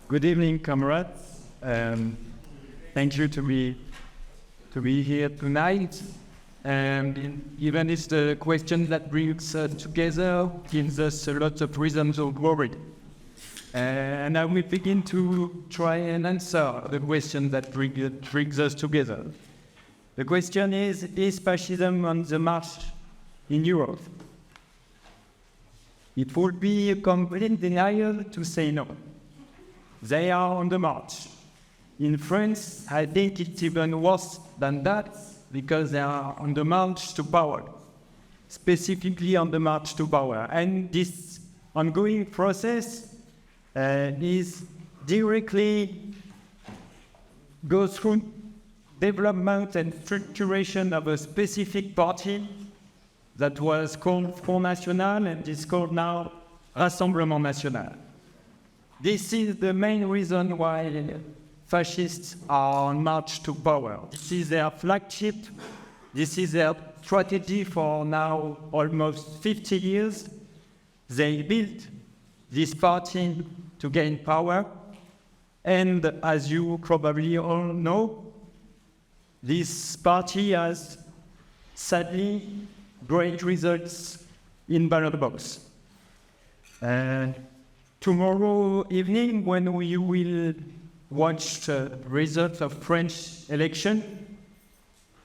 Good evening, comrades. Thank you to be here tonight. And even if the question that brings us together gives us a lot of reasons of worry. And I will begin to try and answer the question that brings us together. The question is fascism on the march in Europe? It would be a complete denial to say no. They are on the march. In France, I think it's even worse than that because they are on the march to power, specifically on the march to power. And this ongoing process is directly goes through development and structuration of a specific party that was called Front National and is called now Rassemblement National. This is the main reason why fascists are on march to power. This is their flagship. This is their strategy for now almost 50 years. They built this party to gain power. And as you probably all know, this party has sadly great results in ballot box. Tomorrow evening, when we will watch the results of French election,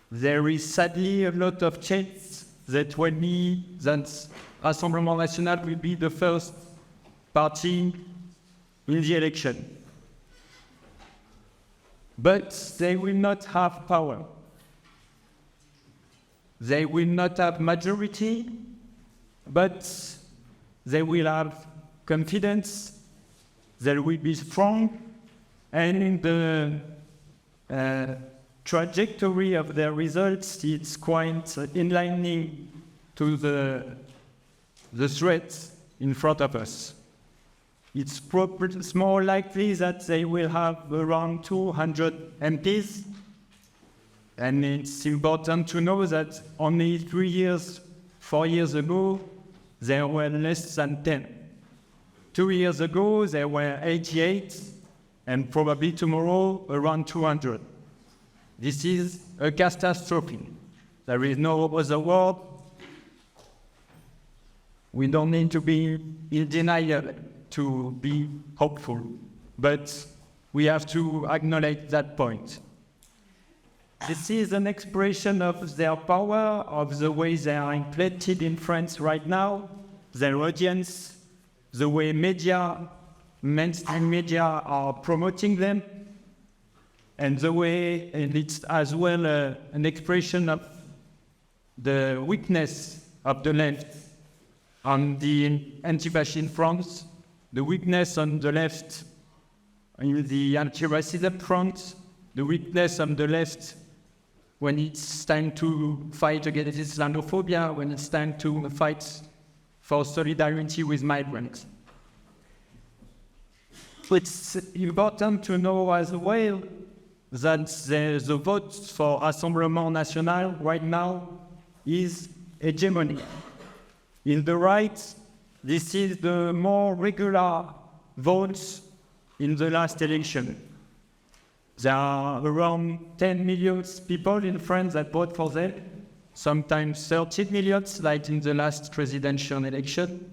there is sadly a lot of chance that Rassemblement National will be the first party in the election. But they will not have power. They will not have majority, but they will have confidence, they will be strong, and in the trajectory of their results, it's quite in line to the threats in front of us. It's more likely that they will have around 200 MPs. And it's important to know that only 4 years ago, there were less than 10. 2 years ago, there were 88, and probably tomorrow, around 200. This is a catastrophe. There is no other word. We don't need to be in denial to be hopeful, but we have to acknowledge that point. This is an expression of their power, of the way they are implanted in France right now, their audience, the way mainstream media are promoting them, and the way, and it's as well an expression of the weakness of the left on the anti-fascist front, the weakness on the left in the anti-racism front, the weakness on the left when it's time to fight against Islamophobia, when it's time to fight for solidarity with migrants. It's important to know as well that the vote for Rassemblement National right now is hegemony. In the right, this is the more regular votes in the last election. There are around 10 million people in France that vote for them, sometimes 30 million, like in the last presidential election.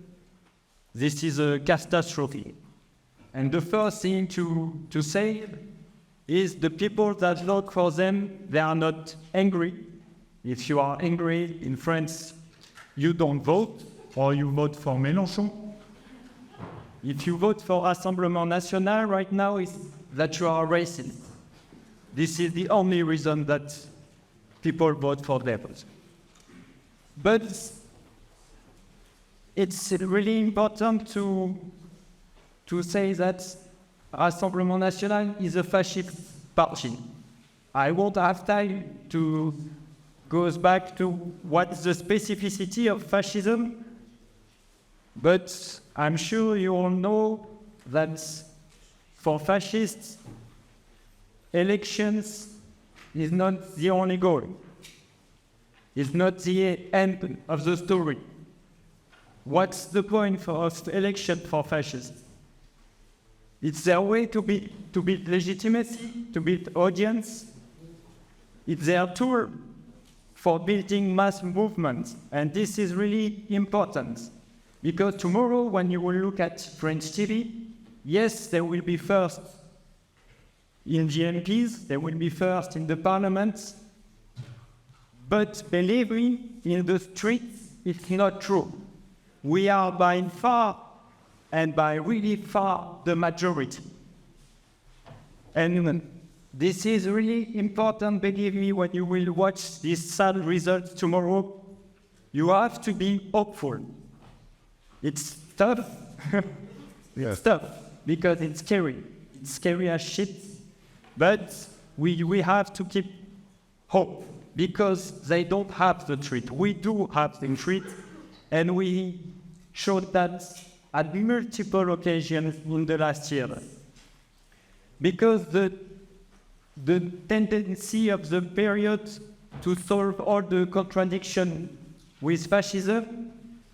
This is a catastrophe. And the first thing to say is the people that vote for them, they are not angry. If you are angry in France, you don't vote, or you vote for Mélenchon. If you vote for Rassemblement National right now, is that you are racist. This is the only reason that people vote for them. But it's really important to say that Rassemblement National is a fascist party. I won't have time to go back to what's the specificity of fascism, but I'm sure you all know that for fascists, elections is not the only goal. It's not the end of the story. What's the point of election for fascists? It's their way to build legitimacy, to build audience. It's their tool for building mass movements. And this is really important. Because tomorrow, when you will look at French TV, yes, they will be first in the MPs, they will be first in the parliament. But believe me, in the streets, it's not true. We are by far, and by really far, the majority. And this is really important, believe me, when you will watch these sad results tomorrow, you have to be hopeful. It's tough. It's tough, because it's scary. It's scary as shit. But we have to keep hope, because they don't have the truth. We do have the truth, and we showed that at multiple occasions in the last year. Because the tendency of the period to solve all the contradiction with fascism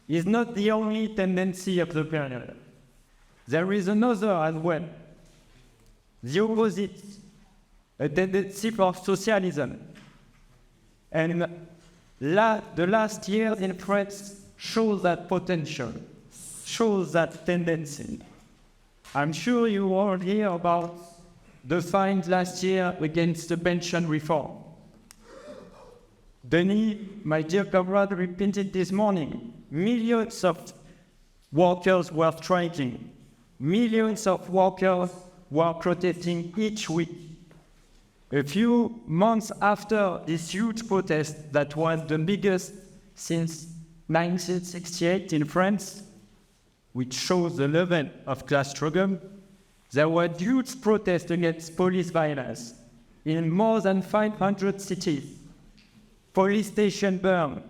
is not the only tendency of the period. There is another as well, the opposite, a tendency for socialism. And the last years in France shows that potential, shows that tendency. I'm sure you all hear about the fight last year against the pension reform. Denis, my dear comrade, repeated this morning, millions of workers were striking. Millions of workers were protesting each week. A few months after this huge protest that was the biggest since 1968 in France, which shows the level of class struggle, there were huge protests against police violence in more than 500 cities. Police stations burned.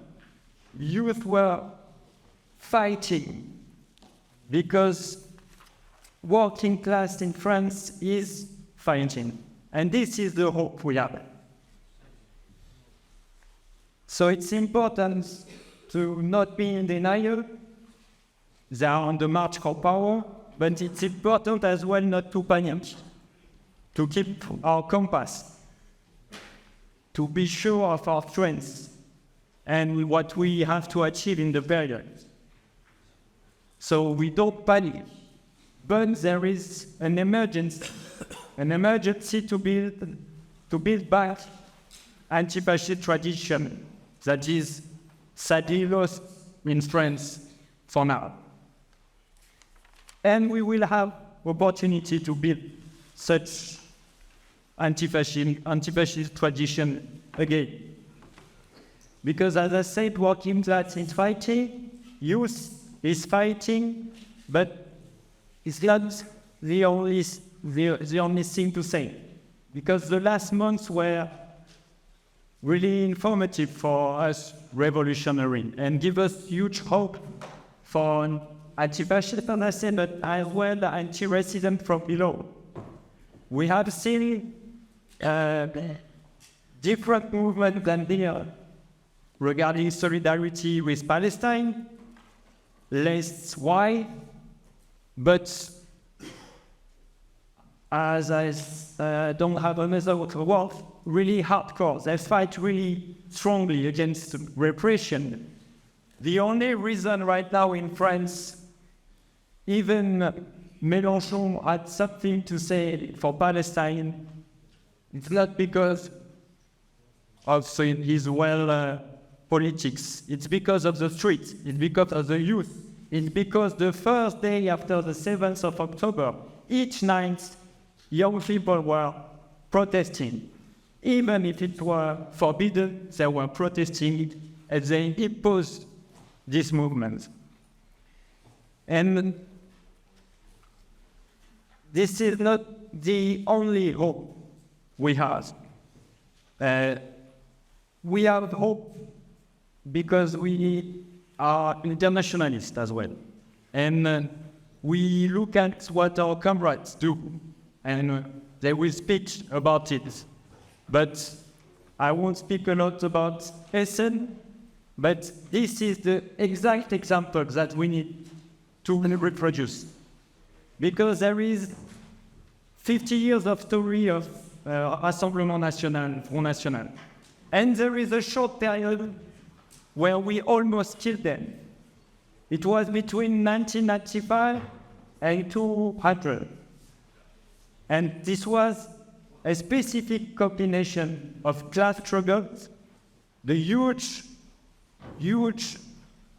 Youth were fighting because working class in France is fighting. And this is the hope we have. So it's important to not be in denial. They are on the march for power, but it's important as well not to panic, to keep our compass, to be sure of our strengths and what we have to achieve in the period. So we don't panic, but there is an emergency to build back anti-fascist tradition that is sadly lost in France for now. And we will have opportunity to build such anti-fascist tradition again. Because as I said, working class is fighting, youth is fighting, but it's not the only thing to say. Because the last months were really informative for us revolutionary and give us huge hope for anti-fascism, I said, but as well anti-racism from below. We have seen different movements than there regarding solidarity with Palestine, less wide, but as I don't have another word, really hardcore. They fight really strongly against repression. The only reason right now in France, even Mélenchon had something to say for Palestine, it's not because of his politics. It's because of the streets. It's because of the youth. It's because the first day after the 7th of October, each night, young people were protesting. Even if it were forbidden, they were protesting and they imposed this movement. And this is not the only hope we have. We have hope because we are internationalists as well. And we look at what our comrades do, and they will speak about it. But I won't speak a lot about Essen, but this is the exact example that we need to reproduce. Because there is 50 years of story of Rassemblement National, Front National. And there is a short period where we almost killed them. It was between 1995 and 200. And this was a specific combination of class struggles, the huge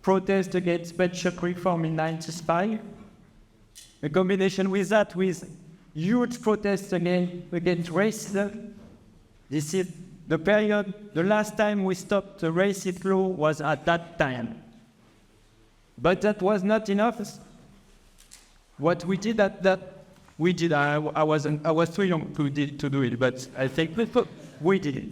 protest against pension reform in 1995, a combination with that with huge protests against racism. This is the period, the last time we stopped the racist law was at that time. But that was not enough. What we did I was too young to do it, but I think we did it.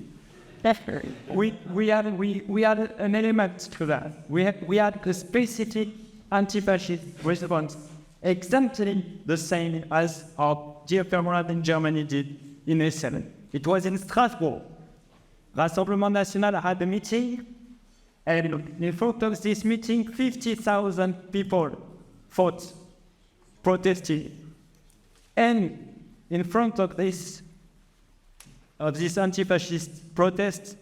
We had an element to that. We had a specific anti-fascist response, exactly the same as our dear comrade in Germany did in Essen. It was in Strasbourg. Rassemblement National had a meeting, and in front of this meeting, 50,000 people fought, protested. And in front of this anti-fascist protest,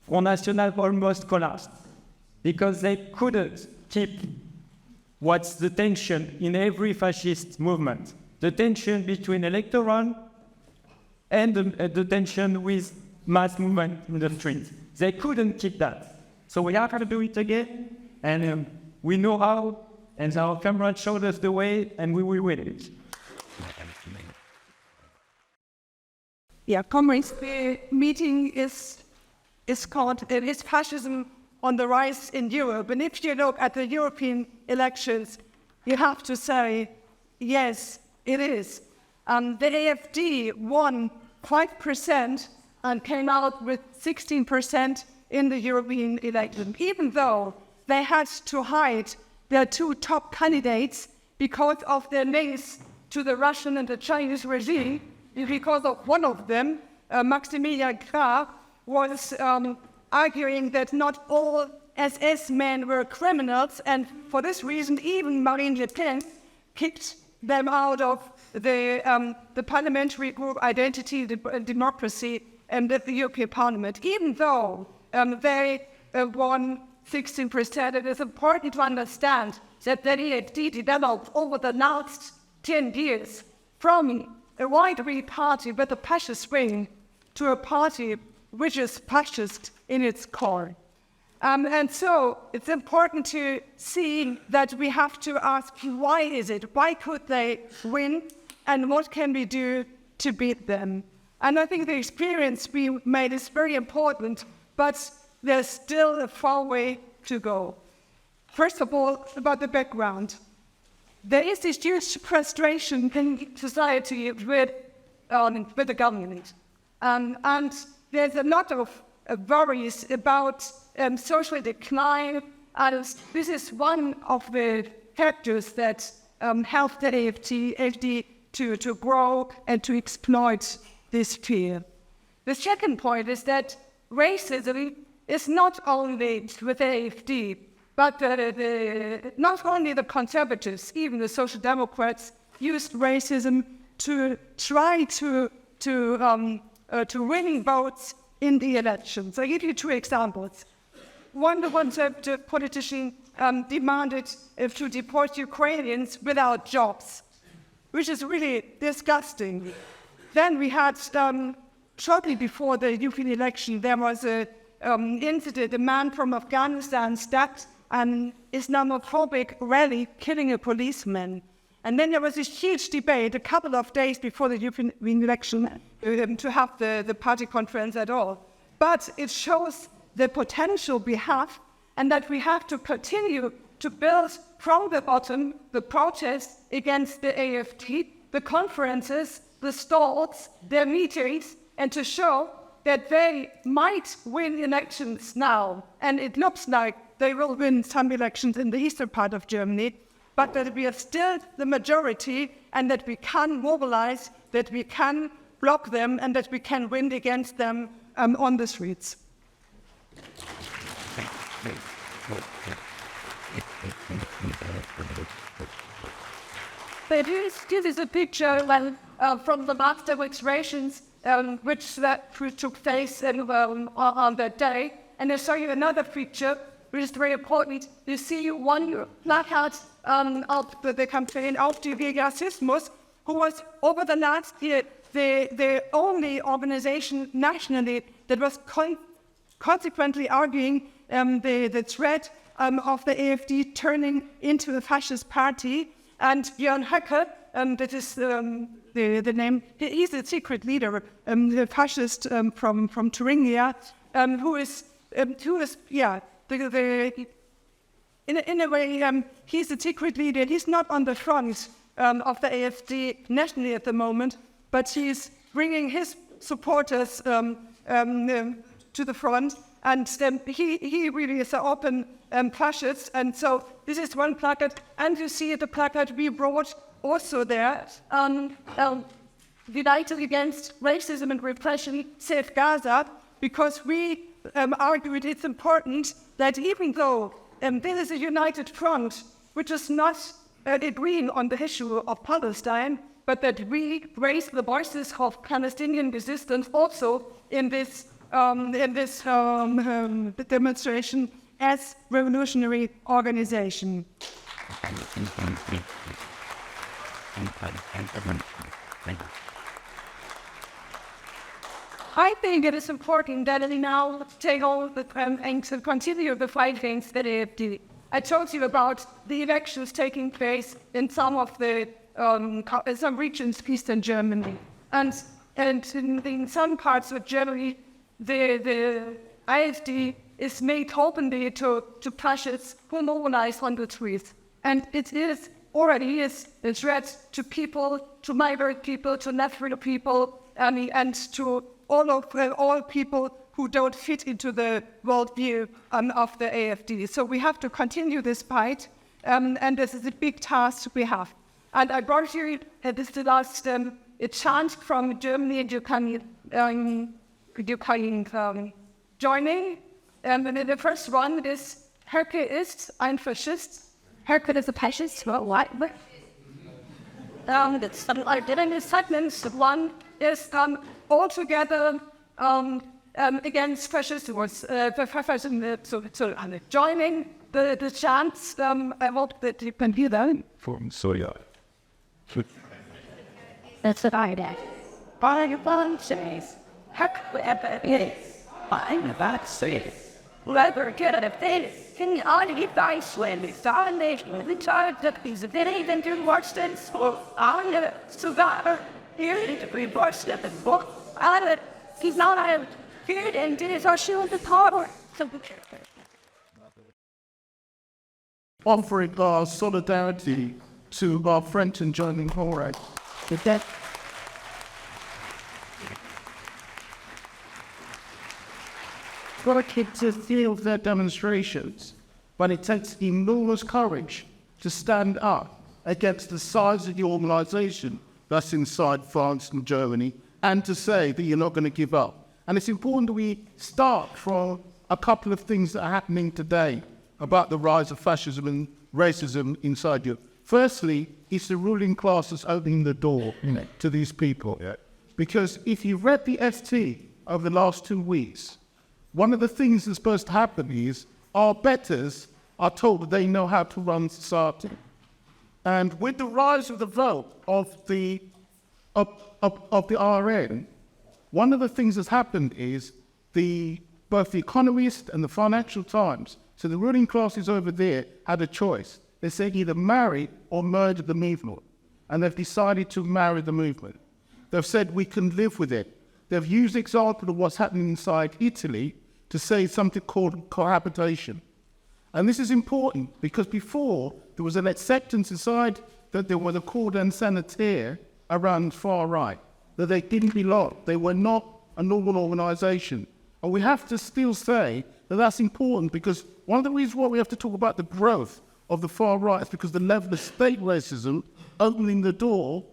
Front National almost collapsed because they couldn't keep what's the tension in every fascist movement, the tension between electoral and the tension with mass movement in the streets. They couldn't keep that. So we have to do it again, and we know how, and our comrades showed us the way, and we will win it. Yeah, comrades, the meeting is called "Is Fascism on the Rise in Europe?" And if you look at the European elections, you have to say, yes, it is. The AfD won 5% and came out with 16% in the European election, even though they had to hide their two top candidates because of their links to the Russian and the Chinese regime, because of one of them, Maximilian Krah, was arguing that not all SS men were criminals, and for this reason, even Marine Le Pen kicked them out of the parliamentary group Identity and Democracy and the European Parliament, even though they won 16%. It is important to understand that the AfD developed over the last 10 years from a right-wing party with a fascist wing to a party which is fascist in its core. And so it's important to see that we have to ask, why is it? Why could they win? And what can we do to beat them? And I think the experience we made is very important, but there's still a far way to go. First of all, about the background. There is this huge frustration in society with the government. And there's a lot of worries about social decline, and this is one of the factors that help the AfD to grow and to exploit this fear. The second point is that racism is not only with AfD, but not only the conservatives, even the social democrats used racism to try to win votes in the elections. I'll give you two examples. One, the conservative politician demanded to deport Ukrainians without jobs, which is really disgusting. Then we had, shortly before the European election, there was an incident, a man from Afghanistan stabbed an Islamophobic rally, killing a policeman. And then there was this huge debate a couple of days before the European election to have the party conference at all. But it shows the potential we have, and that we have to continue to build from the bottom the protests against the AfD, the conferences, the stalls, their meetings, and to show that they might win elections now. And it looks like they will win some elections in the eastern part of Germany, but that we are still the majority, and that we can mobilize, that we can block them, and that we can win against them on the streets. This is a picture from the mass demonstrations which took place on that day. And I'll show you another picture, which is very important. You see one placard of the campaign Auf die Fascismus, who was over the last year the only organization nationally that was consequently arguing the threat of the AfD turning into a fascist party. And Björn Höcke, that is the name, he's a secret leader, the fascist from Thuringia, who is in a way, he's a secret leader. He's not on the front of the AfD nationally at the moment, but he's bringing his supporters to the front, and he really is an open fascist. And so this is one placard, and you see the placard we brought also there, united against racism and repression, Save Gaza, because we argued it's important that even though this is a united front, which is not agreeing on the issue of Palestine, but that we raise the voices of Palestinian resistance also in this demonstration as revolutionary organization. I think it is important that we now take on and to continue the fight against the AfD. I told you about the elections taking place in some of the some regions eastern Germany, and in some parts of Germany, the AfD is made openly to fascists who mobilize on the streets, and it is already is a threat to people, to migrant people, to natural people, and to all people who don't fit into the worldview of the AfD. So we have to continue this fight, and this is a big task we have. And I brought you, this is the last, a chant from Germany, and you can joining. And the first one is, Höcke ist ein Faschist. Höcke is a fascist, well, what? The second one is all together against fascism. So joining the chants. I hope that you can hear that. From Soja. That's what I did. By one says, whoever it is, I'm about to say whoever get a face, can I get ice when it's on the child that is a bit even to watch this for on the survivor. Here it is, we watched the book. He's not out here and did his shoe in the power. Offering our solidarity to our French and German comrades. For kids to feel their demonstrations, but it takes enormous courage to stand up against the size of the organisation that's inside France and Germany, and to say that you're not going to give up. And it's important that we start from a couple of things that are happening today about the rise of fascism and racism inside Europe. Firstly, it's the ruling class that's opening the door to these people. Yeah. Because if you read the ST over the last 2 weeks, one of the things that's supposed to happen is our betters are told that they know how to run society. And with the rise of the vote of the RN, one of the things that's happened is both the Economist and the Financial Times, so the ruling classes over there had a choice. They said either marry or murder the movement. And they've decided to marry the movement. They've said we can live with it. They've used the example of what's happening inside Italy to say something called cohabitation. And this is important because before there was an acceptance inside that there was a cordon sanitaire around far right, that they didn't belong. They were not a normal organisation. And we have to still say that that's important because one of the reasons why we have to talk about the growth of the far right is because the level of state racism opening the door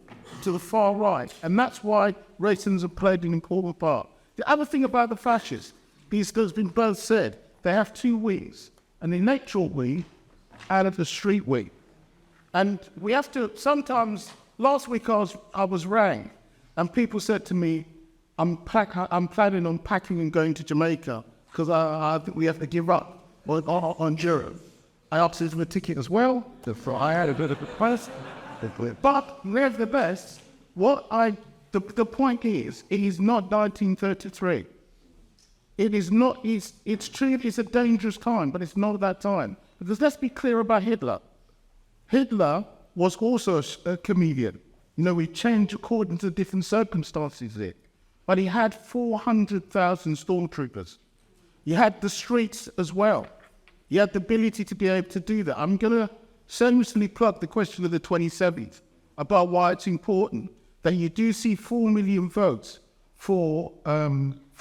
to the far right. And that's why racism has played an important part. The other thing about the fascists, these has been both said, they have two wings, an electoral wing and a street wing. And we have to, sometimes, last week I was rang, and people said to me, I'm planning on packing and going to Jamaica, because I think we have to give up on Europe. I opted for a ticket as well, so I had a bit of a request. But nevertheless, the point is, it is not 1933. It is not, it's true, it's a dangerous time, but it's not that time. Because let's be clear about Hitler. Hitler was also a comedian. You know, he changed according to different circumstances there. But he had 400,000 stormtroopers. He had the streets as well. He had the ability to be able to do that. I'm going to shamelessly plug the question of the 27th about why it's important that you do see 4 million votes for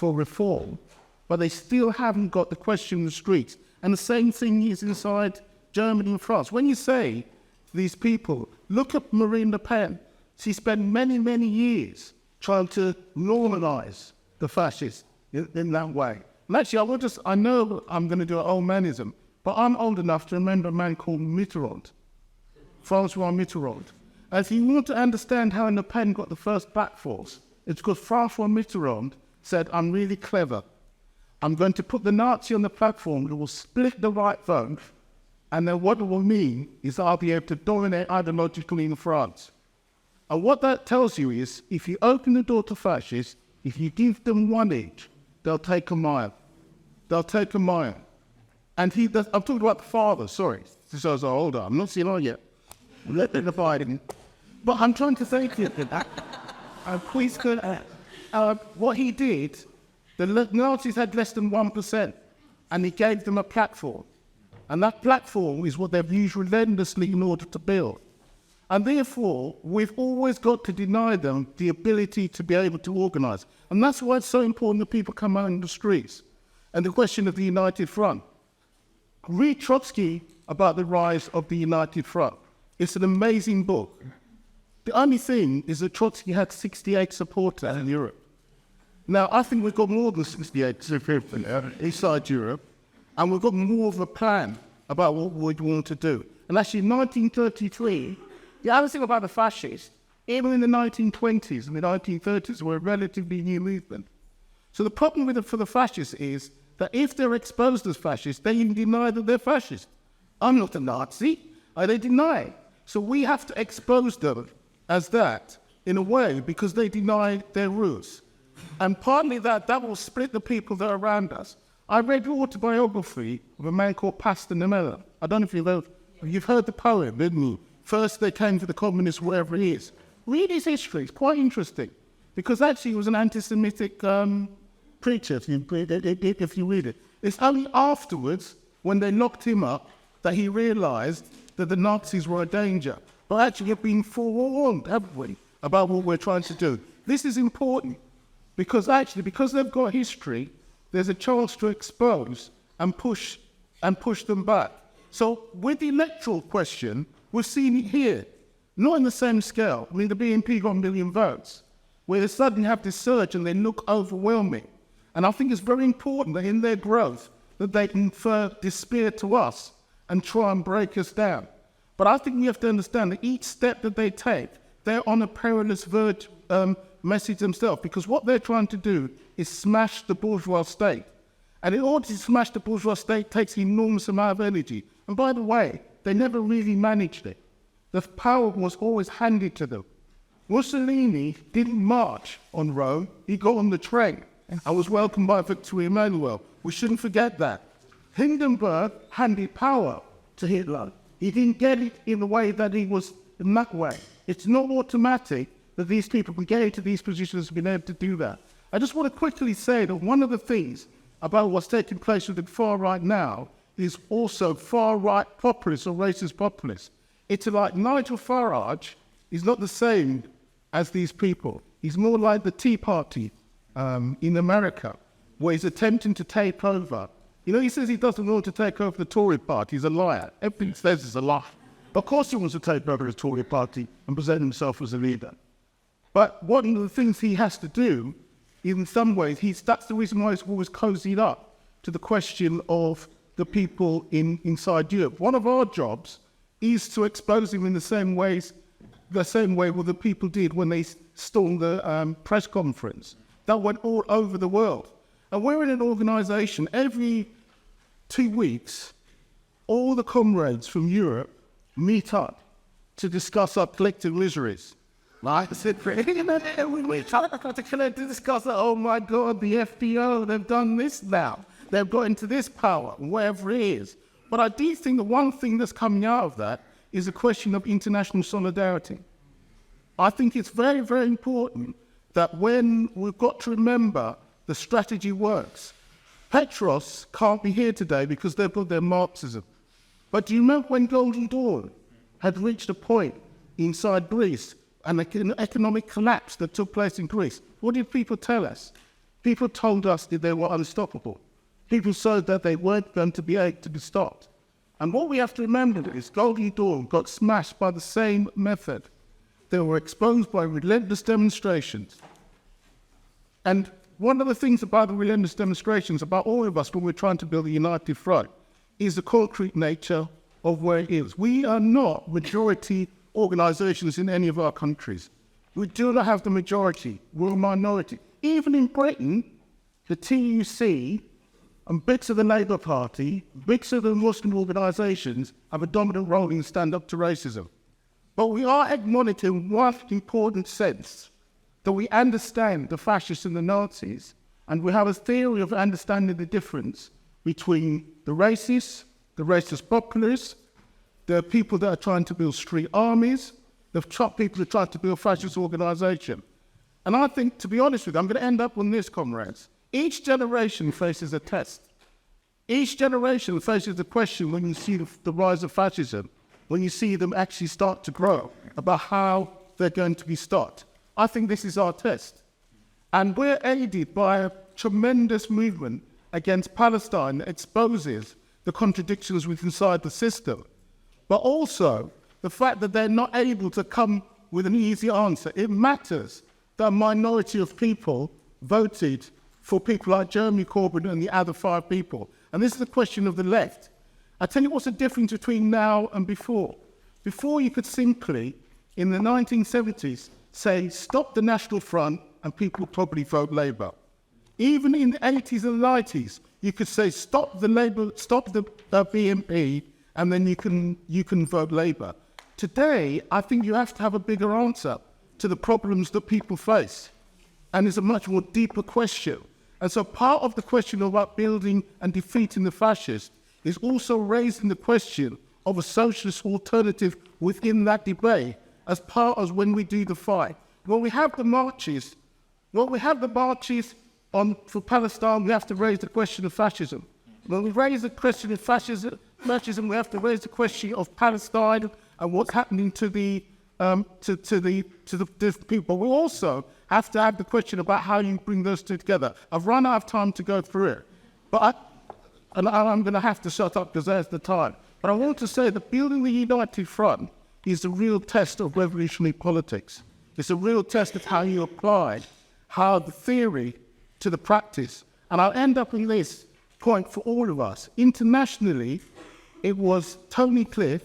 reform, but they still haven't got the question in the streets. And the same thing is inside Germany and France. When you say to these people, look at Marine Le Pen, she spent many, many years trying to normalize the fascists in that way. And actually, I know I'm going to do an old manism, but I'm old enough to remember a man called Mitterrand, Francois Mitterrand. And if you want to understand how Le Pen got the first back force, it's because Francois Mitterrand said, I'm really clever. I'm going to put the Nazi on the platform, it will split the right vote, and then what it will mean is I'll be able to dominate ideologically in France. And what that tells you is, if you open the door to fascists, if you give them 1 inch, they'll take a mile. They'll take a mile. And I'm talking about the father, sorry, since I was older, I'm not seeing on yet. Let them abide in. But I'm trying to say to you that what he did, the Nazis had less than 1%, and he gave them a platform. And that platform is what they've used relentlessly in order to build. And therefore, we've always got to deny them the ability to be able to organize. And that's why it's so important that people come out in the streets. And the question of the United Front. Read Trotsky about the rise of the United Front. It's an amazing book. The only thing is that Trotsky had 68 supporters in Europe. Now, I think we've got more than 68 supporters inside Europe, and we've got more of a plan about what we want to do. And actually, in 1933, the other thing about the fascists, even in the 1920s and the 1930s, were a relatively new movement. So the problem for the fascists is that if they're exposed as fascists, they even deny that they're fascist. I'm not a Nazi. They deny. So we have to expose them as that in a way because they deny their roots. And partly that will split the people that are around us. I read the autobiography of a man called Pastor Nemella. I don't know if you've heard the poem, didn't you? First they came for the communists, wherever it is. Read his history, it's quite interesting. Because actually he was an anti-Semitic preacher, if you read it. It's only afterwards, when they locked him up, that he realized that the Nazis were a danger. But actually we've been forewarned, haven't we, about what we're trying to do. This is important, because they've got history, there's a chance to expose and push them back. So with the electoral question, we're seeing it here, not in the same scale. I mean, the BNP got 1 million votes, where they suddenly have this surge and they look overwhelming. And I think it's very important that in their growth, that they confer despair to us and try and break us down. But I think we have to understand that each step that they take, they're on a perilous verge message themselves, because what they're trying to do is smash the bourgeois state. And in order to smash the bourgeois state takes an enormous amount of energy. And by the way, they never really managed it. The power was always handed to them. Mussolini didn't march on Rome, he got on the train and was welcomed by Victor Emmanuel. We shouldn't forget that. Hindenburg handed power to Hitler. He didn't get it in the way that he was in that way. It's not automatic that these people can get into these positions and been able to do that. I just want to quickly say that one of the things about what's taking place with the far right now is also far right populists or racist populists. It's like Nigel Farage is not the same as these people. He's more like the Tea Party in America, where he's attempting to take over. You know, he says he doesn't want to take over the Tory party. He's a liar. Everything he says is a lie. Of course he wants to take over the Tory party and present himself as a leader. But one of the things he has to do, in some ways, that's the reason why he's always cozied up to the question of the people inside Europe. One of our jobs is to expose him in the same way what the people did when they stormed the press conference. That went all over the world. And we're in an organisation, every 2 weeks, all the comrades from Europe meet up to discuss our collective miseries. Like I said, we meet up to discuss, oh my God, the FDO, they've done this now. They've got into this power, whatever it is. But I do think the one thing that's coming out of that is a question of international solidarity. I think it's very, very important that when we've got to remember the strategy works. Petros can't be here today because they've got their Marxism. But do you remember when Golden Dawn had reached a point inside Greece and an economic collapse that took place in Greece? What did people tell us? People told us that they were unstoppable. People said that they weren't going to be able to be stopped. And what we have to remember is Golden Dawn got smashed by the same method. They were exposed by relentless demonstrations. And one of the things about the relentless demonstrations, about all of us when we're trying to build a united front, is the concrete nature of where it is. We are not majority organisations in any of our countries. We do not have the majority. We're a minority. Even in Britain, the TUC and bits of the Labour Party, bits of the Muslim organisations have a dominant role in stand-up to racism. But we are hegemonic in one important sense, that we understand the fascists and the Nazis, and we have a theory of understanding the difference between the racist populists, the people that are trying to build street armies, the people that are trying to build fascist organisation. And I think, to be honest with you, I'm going to end up on this, comrades. Each generation faces a test. Each generation faces the question when you see the rise of fascism, when you see them actually start to grow, about how they're going to be stopped. I think this is our test. And we're aided by a tremendous movement against Palestine that exposes the contradictions inside the system. But also the fact that they're not able to come with an easy answer. It matters that a minority of people voted for people like Jeremy Corbyn and the other 5 people. And this is the question of the left. I tell you what's the difference between now and before. Before, you could simply, in the 1970s, say, stop the National Front, and people would probably vote Labour. Even in the 80s and 90s, you could say, stop the BNP, and then you can vote Labour. Today, I think you have to have a bigger answer to the problems that people face. And it's a much more deeper question. And so part of the question about building and defeating the fascists is also raising the question of a socialist alternative within that debate, as part of when we do the fight. When we have the marches, for Palestine, we have to raise the question of fascism. When we raise the question of fascism, we have to raise the question of Palestine and what's happening to the people. We also have to have the question about how you bring those two together. I've run out of time to go through it, but I'm going to have to shut up because there's the time. But I want to say that building the united front is the real test of revolutionary politics. It's a real test of how you apply how the theory to the practice. And I'll end up in this point for all of us. Internationally, it was Tony Cliff,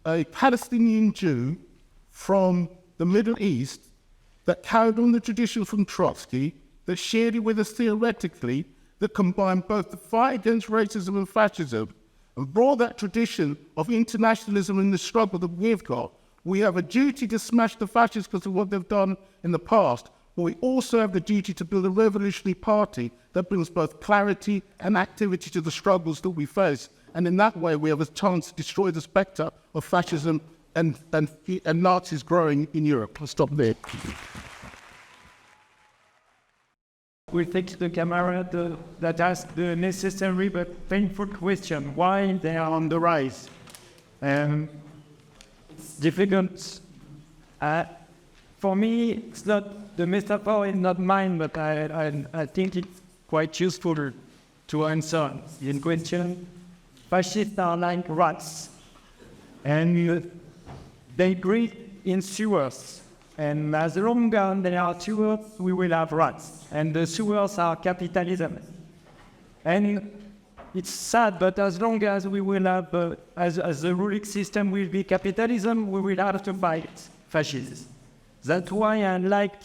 a Palestinian Jew from the Middle East, that carried on the tradition from Trotsky, that shared it with us theoretically, that combined both the fight against racism and fascism, and brought that tradition of internationalism in the struggle that we've got. We have a duty to smash the fascists because of what they've done in the past, but we also have the duty to build a revolutionary party that brings both clarity and activity to the struggles that we face. And in that way, we have a chance to destroy the spectre of fascism and Nazis growing in Europe. I'll stop there. We take the camera that asked the necessary but painful question, why they are on the rise. It's difficult. For me, it's not, the metaphor is not mine, but I think it's quite useful to answer the question. Fascists are like rats, and they breed in sewers. And as long as there are sewers, we will have rats. And the sewers are capitalism. And it's sad, but as long as we will have, as the ruling system will be capitalism, we will have to fight fascism. That's why I like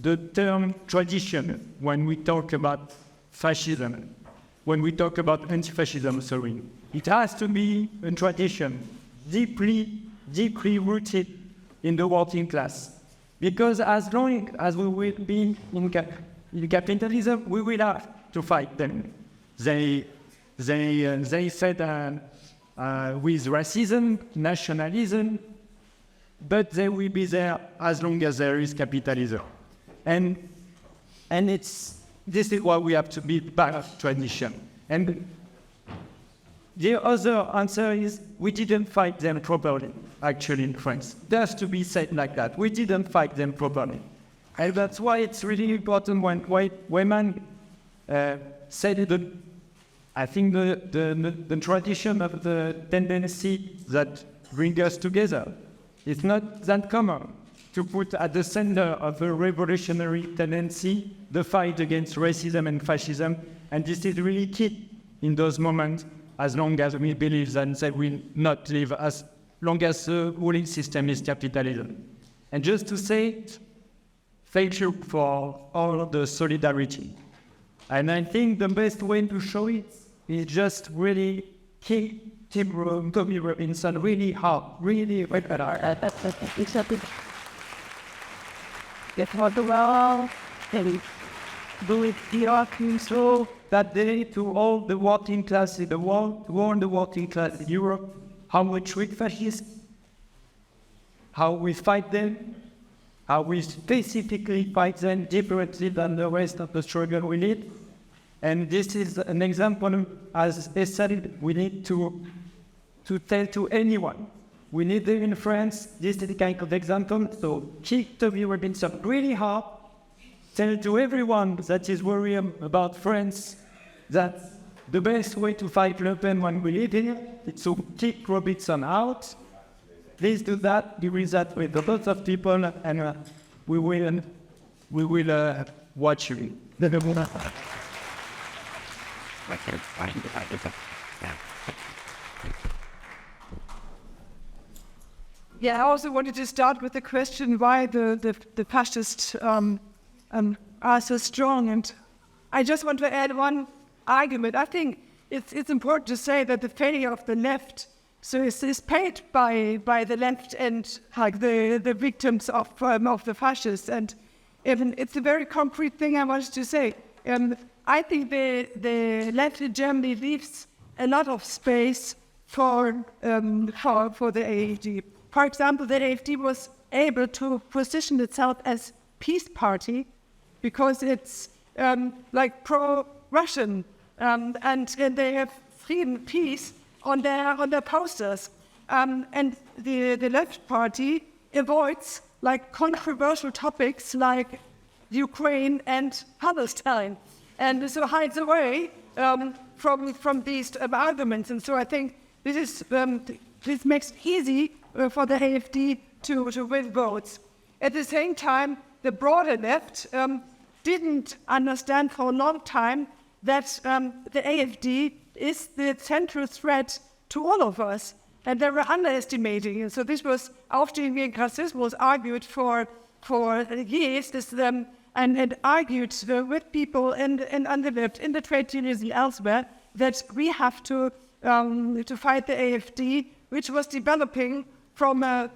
the term tradition when we talk about fascism, when we talk about anti-fascism, sorry. It has to be a tradition, deeply rooted in the working class. Because as long as we will be in capitalism, we will have to fight them. They said with racism, nationalism, but they will be there as long as there is capitalism. And this is why we have to be back to tradition. And the other answer is we didn't fight them properly, actually, in France. It has to be said like that. We didn't fight them properly. And that's why it's really important when Weyman said that I think the tradition of the tendency that brings us together is not that common to put at the center of a revolutionary tendency the fight against racism and fascism. And this is really key in those moments, as long as we believe that they will not live as long as the ruling system is capitalism. And just to say, thank you for all of the solidarity. And I think the best way to show it is just really keep Tommy Robinson really hard, really hard. Get hard well, and do it so that day to all the working class in the world, to all the working class in Europe, how we treat fascists, how we fight them, how we specifically fight them differently than the rest of the struggle we need. And this is an example, as I said, we need to tell to anyone. We need them in France. This is the kind of example. So keep Tommy Robinson really hard. Tell to everyone that is worried about France that the best way to fight Le Pen when we live here is to kick Robinson out. Please do that. We will that with a lot of people, and we will watch you. Yeah, I also wanted to start with the question why the fascists are so strong, and I just want to add one argument. I think it's important to say that the failure of the left is paid by the left and like the victims of the fascists, and it's a very concrete thing I wanted to say. I think the left in Germany leaves a lot of space for the AfD. For example, the AfD was able to position itself as peace party because it's like pro-Russian, and they have freedom, peace on their posters, and the left party avoids like controversial topics like Ukraine and Palestine, and so hides away from these arguments. And so I think this makes it easy for the AfD to win votes. At the same time, the broader left didn't understand for a long time that the AfD is the central threat to all of us, and they were underestimating. And so this was Aufstehen gegen Rassismus argued for years, and argued with people and on the left, in the trade unions and elsewhere, that we have to fight the AfD, which was developing from a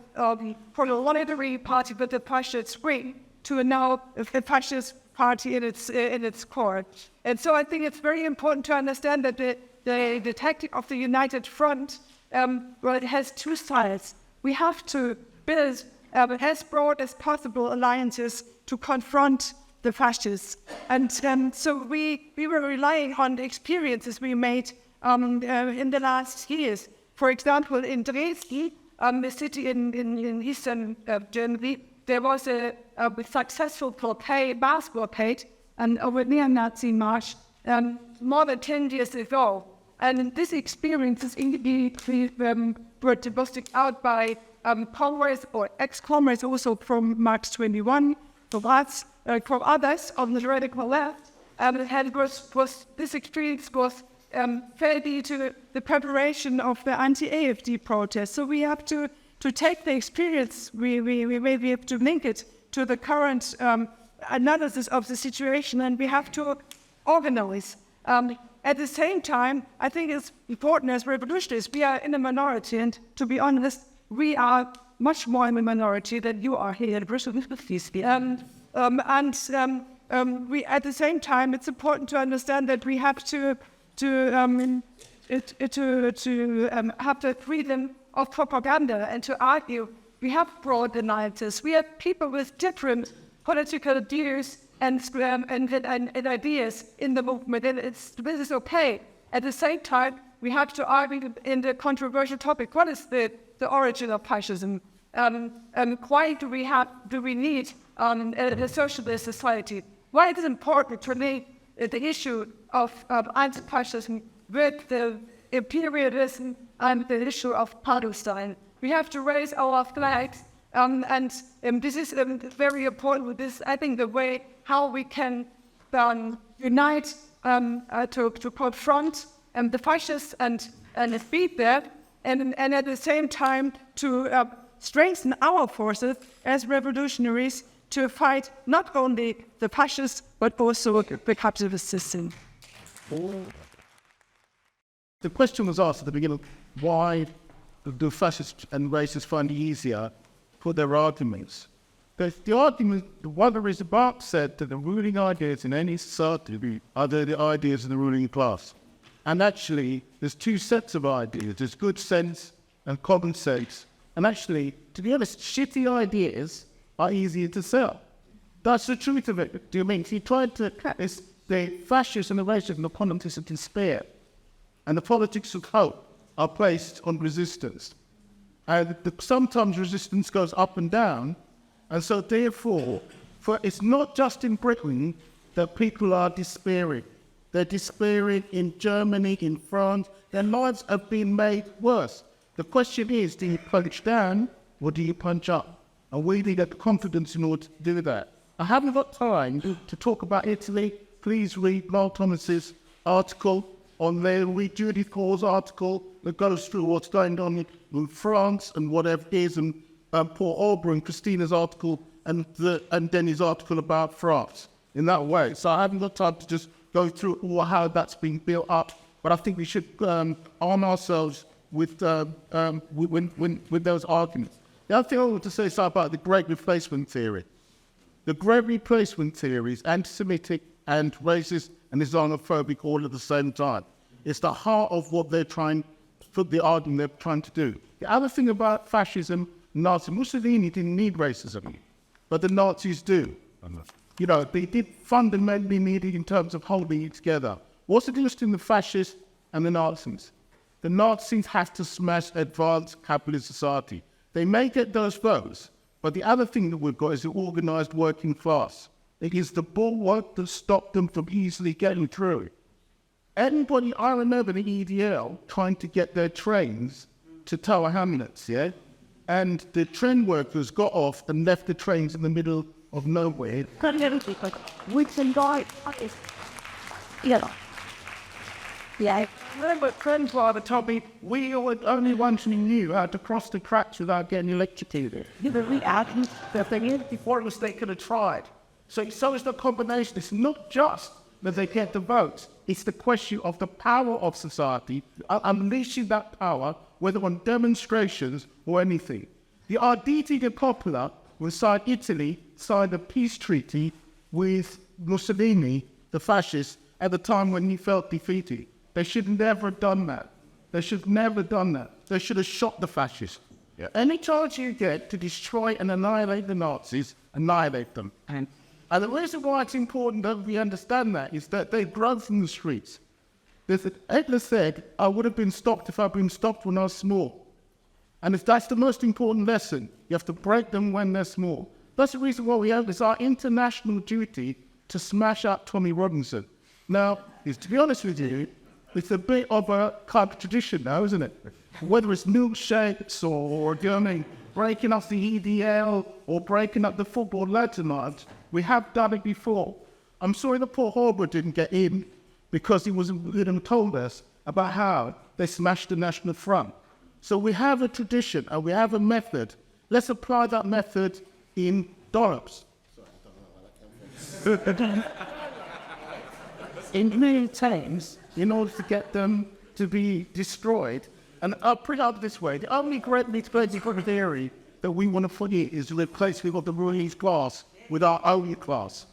monetary party with a fascist wing to now a fascist party in its core. And so I think it's very important to understand that the tactic of the United Front, it has two sides. We have to build as broad as possible alliances to confront the fascists. And so we were relying on the experiences we made in the last years. For example, in Dresden, a city in eastern Germany, there was a successful mass blockade and a neo-Nazi march more than 10 years ago. And this experience is was out by comrades or ex-comrades also from Marx 21, from us, from others on the radical left. And this experience was fell into the preparation of the anti-AFD protest. So we have to take the experience, we maybe have to link it to the current analysis of the situation, and we have to organize. At the same time, I think it's important as revolutionists, we are in a minority, and to be honest, we are much more in a minority than you are here in Brussels. We, at the same time, it's important to understand that we have to have the freedom of propaganda and to argue. We have broad analysis. We have people with different political views and ideas in the movement, and this is okay. At the same time, we have to argue in the controversial topic: what is the origin of fascism? Why do we need a socialist society? Why it is important to link the issue of anti-fascism with the imperialism and the issue of Palestine? We have to raise our flags, and this is very important. With this, I think the way how we can unite to confront the fascists and defeat that, and at the same time to strengthen our forces as revolutionaries to fight not only the fascists but also the capitalist system. The question was asked at the beginning: why do fascists and racists find it easier for their arguments? The argument, one of the reasons Marx said that the ruling ideas in any society are the ideas of the ruling class. And actually, there's two sets of ideas. There's good sense and common sense. And actually, to be honest, shitty ideas are easier to sell. That's the truth of it. Do you mean? If you try to, the fascists and the racists and the politics of despair and the politics of hope are placed on resistance. And sometimes resistance goes up and down. And so therefore, it's not just in Britain that people are despairing. They're despairing in Germany, in France. Their lives have been made worse. The question is, do you punch down or do you punch up? And we need the confidence in order to do that. I haven't got time to talk about Italy. Please read Noel Thomas's article on there. Read Judith Cole's article that goes through what's going on in France and whatever it is, and Paul Auber and Christina's article and then his article about France in that way. So I haven't got time to just go through how that's been built up, but I think we should arm ourselves with those arguments. The other thing I want to say is about the Great Replacement theory. The Great Replacement theory is anti-Semitic and racist and Islamophobic all at the same time. It's the heart of what they're trying, for the argument they're trying to do. The other thing about fascism, Nazi Mussolini didn't need racism, but the Nazis do. You know, they did fundamentally need it in terms of holding it together. What's the difference between the fascists and the Nazis? The Nazis have to smash advanced capitalist society. They may get those votes, but the other thing that we've got is the organised working class. It is the bulwark that stopped them from easily getting through. Anybody, I remember the EDL trying to get their trains to Tower Hamlets, yeah? And the train workers got off and left the trains in the middle of nowhere. Yeah. Remember, friends rather told me we were the only ones who knew how to cross the cracks without getting electrocuted. The thing is, before us, they could have tried. So it's the combination. It's not just that they get the votes. It's the question of the power of society, unleashing that power, whether on demonstrations or anything. The Arditi del Popolo, inside Italy, signed a peace treaty with Mussolini, the fascist, at the time when he felt defeated. They should never have done that. They should have never done that. They should have shot the fascists. Yeah. Any chance you get to destroy and annihilate the Nazis, annihilate them. And the reason why it's important that we understand that is that they've grown from the streets. Hitler said, I would have been stopped if I'd been stopped when I was small. And if that's the most important lesson, you have to break them when they're small. That's the reason why we have this, our international duty to smash up Tommy Robinson. Now, to be honest with you, it's a bit of a kind of tradition now, isn't it? Whether it's milkshakes or breaking up the EDL or breaking up the football lads tonight, we have done it before. I'm sorry that Paul Auber didn't get in, because he told us about how they smashed the National Front. So we have a tradition and we have a method. Let's apply that method in Dollops. In many times, in order to get them to be destroyed, and I'll put it up this way, the only great political theory that we want to put in is to replace the ruling class with our own class.